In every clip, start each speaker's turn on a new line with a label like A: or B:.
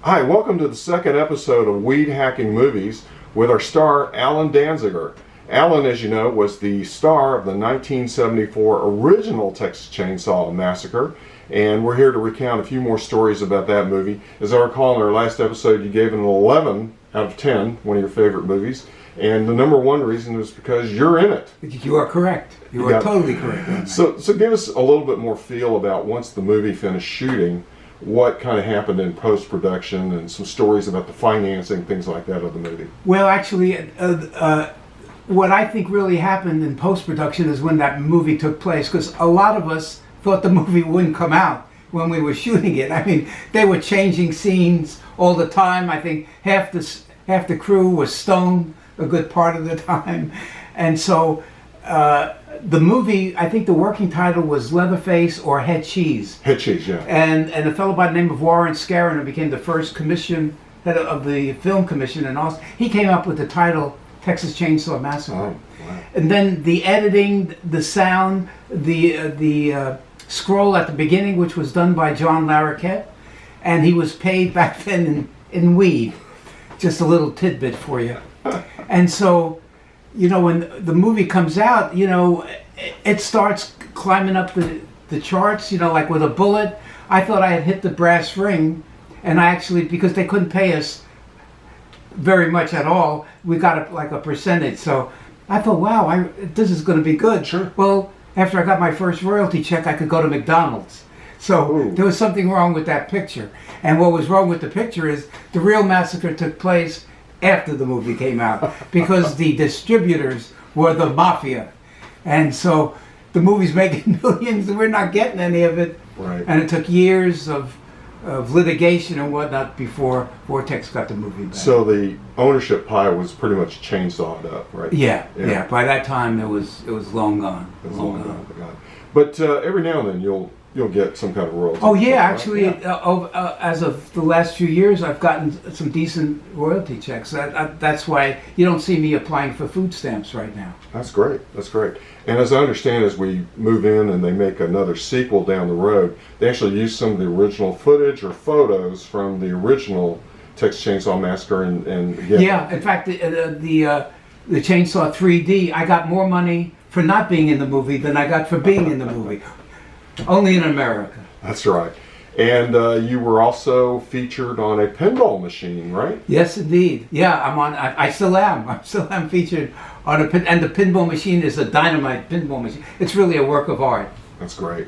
A: Hi, welcome to the second episode of WeedHacking Movies with our star, Alan Danziger. Alan, as you know, was the star of the 1974 original Texas Chainsaw Massacre, and we're here to recount a few more stories about that movie. As I recall, in our last episode, you gave it an 11 out of 10, one of your favorite movies, and the number one reason was because you're in it.
B: You are correct. You are totally correct.
A: So give us a little bit more feel about once the movie finished shooting, what kind of happened in post-production and some stories about the financing, things like that of the movie.
B: Well, actually, what I think really happened in post-production is when that movie took place, because a lot of us thought the movie wouldn't come out when we were shooting it. I mean, they were changing scenes all the time. I think half the crew was stoned a good part of the time. And so the movie, I think the working title was Leatherface or Head Cheese.
A: Head Cheese, yeah.
B: And a fellow by the name of Warren Scarron, who became the first head of the film commission in Austin, he came up with the title Texas Chainsaw Massacre.
A: Oh, wow.
B: And then the editing, the sound, the scroll at the beginning, which was done by John Larroquette, and he was paid back then in weed. Just a little tidbit for you. And so, you know, when the movie comes out, you know, it starts climbing up the charts, you know, like with a bullet. I thought I had hit the brass ring, and I actually, because they couldn't pay us very much at all, we got like a percentage. So I thought, wow, this is going to be good.
A: Sure.
B: Well, after I got my first royalty check, I could go to McDonald's. So
A: Ooh.
B: There was something wrong with that picture. And what was wrong with the picture is the real massacre took place after the movie came out, because the distributors were the mafia. And so the movie's making millions and we're not getting any of it.
A: Right.
B: And it took years of litigation and whatnot before Vortex got the movie back.
A: So the ownership pie was pretty much chainsawed up, right?
B: Yeah. By that time it was long gone.
A: It was long gone. But every now and then you'll get some kind of royalty.
B: Oh yeah,
A: right?
B: actually, yeah. As of the last few years, I've gotten some decent royalty checks. That's why you don't see me applying for food stamps right now.
A: That's great. That's great. And as I understand, as we move in and they make another sequel down the road, they actually use some of the original footage or photos from the original Texas Chainsaw Massacre and again.
B: Yeah, in fact, the Chainsaw 3D, I got more money for not being in the movie than I got for being in the movie. Only in America.
A: That's right. And you were also featured on a pinball machine, right?
B: Yes, indeed. Yeah, I still am. I still am featured on and the pinball machine is a dynamite pinball machine. It's really a work of art.
A: That's great.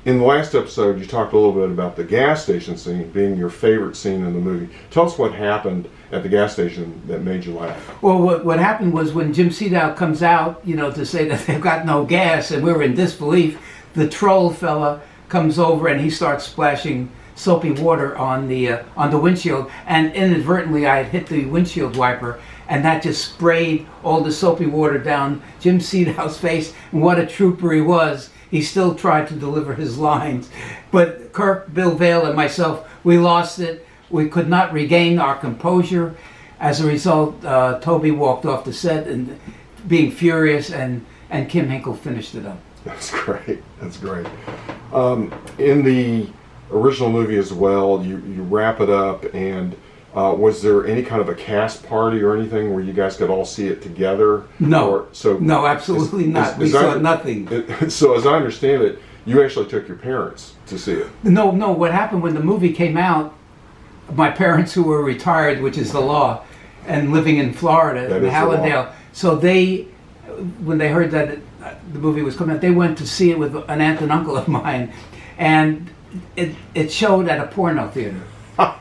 A: In the last episode, you talked a little bit about the gas station scene being your favorite scene in the movie. Tell us what happened at the gas station that made you laugh.
B: Well, what happened was when Jim Seedow comes out, you know, to say that they've got no gas, and we're in disbelief, the troll fella comes over and he starts splashing soapy water on the windshield, and inadvertently I had hit the windshield wiper, and that just sprayed all the soapy water down Jim Seedow's face. And what a trooper he was. He still tried to deliver his lines. But Kirk, Bill Vail, and myself, we lost it. We could not regain our composure. As a result, Toby walked off the set and being furious, and Kim Hinkle finished it up.
A: That's great. That's great. In the original movie as well, you wrap it up, and was there any kind of a cast party or anything where you guys could all see it together?
B: No. No, absolutely not. We saw nothing.
A: So as I understand it, you actually took your parents to see it.
B: No. What happened when the movie came out, my parents, who were retired, which is the law, and living in Florida, in Hallandale, so when they heard that the movie was coming out, they went to see it with an aunt and uncle of mine, and it showed at a porno theater.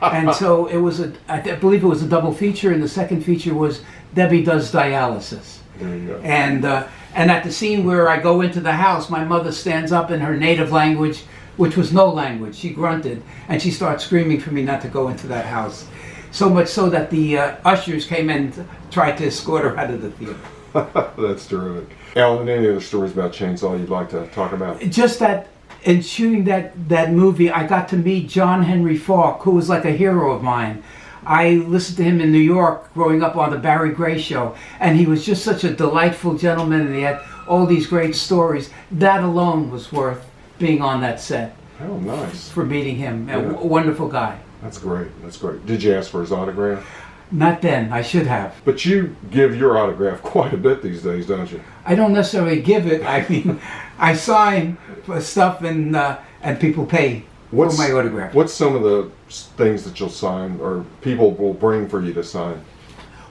B: And so it was I believe it was a double feature, and the second feature was Debbie Does Dialysis.
A: There you go.
B: And at the scene where I go into the house, my mother stands up in her native language, which was no language. She grunted, and she starts screaming for me not to go into that house. So much so that the ushers came and tried to escort her out of the theater.
A: That's terrific. Alan, any other stories about Chainsaw you'd like to talk about?
B: Just that in shooting that movie, I got to meet John Henry Falk, who was like a hero of mine. I listened to him in New York growing up on the Barry Gray show, and he was just such a delightful gentleman, and he had all these great stories. That alone was worth being on that set.
A: Oh, nice.
B: For meeting him. A wonderful guy.
A: That's great. That's great. Did you ask for his autograph?
B: Not then. I should have.
A: But you give your autograph quite a bit these days, don't you?
B: I don't necessarily give it. I mean, I sign for stuff and people pay for my autograph.
A: What's some of the things that you'll sign or people will bring for you to sign?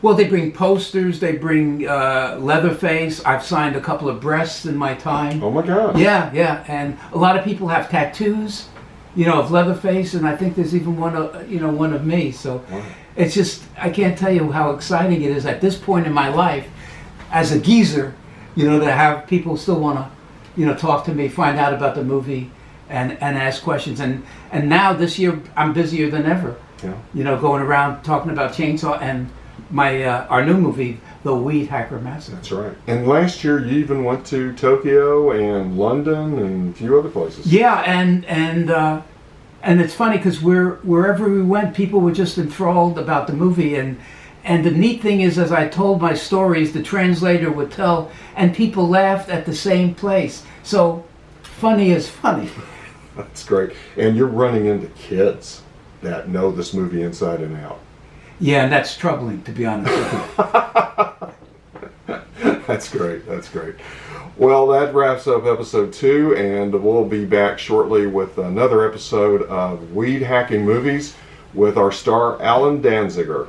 B: Well, they bring posters. They bring Leatherface. I've signed a couple of breasts in my time.
A: Oh my God!
B: Yeah, yeah. And a lot of people have tattoos, of Leatherface, and I think there's even one of me. So
A: Wow.
B: it's just, I can't tell you how exciting it is at this point in my life, as a geezer, to have people still want to, talk to me, find out about the movie, and ask questions. And now this year I'm busier than ever.
A: Yeah.
B: Going around talking about Chainsaw and our new movie, The WeedHacking Massacre.
A: That's right. And last year you even went to Tokyo and London and a few other places.
B: Yeah, and it's funny because wherever we went, people were just enthralled about the movie. And the neat thing is, as I told my stories, the translator would tell, and people laughed at the same place. So funny is funny.
A: That's great. And you're running into kids that know this movie inside and out.
B: Yeah, and that's troubling, to be honest with you.
A: That's great. That's great. Well, that wraps up episode 2, and we'll be back shortly with another episode of Weed Hacking Movies with our star Alan Danziger.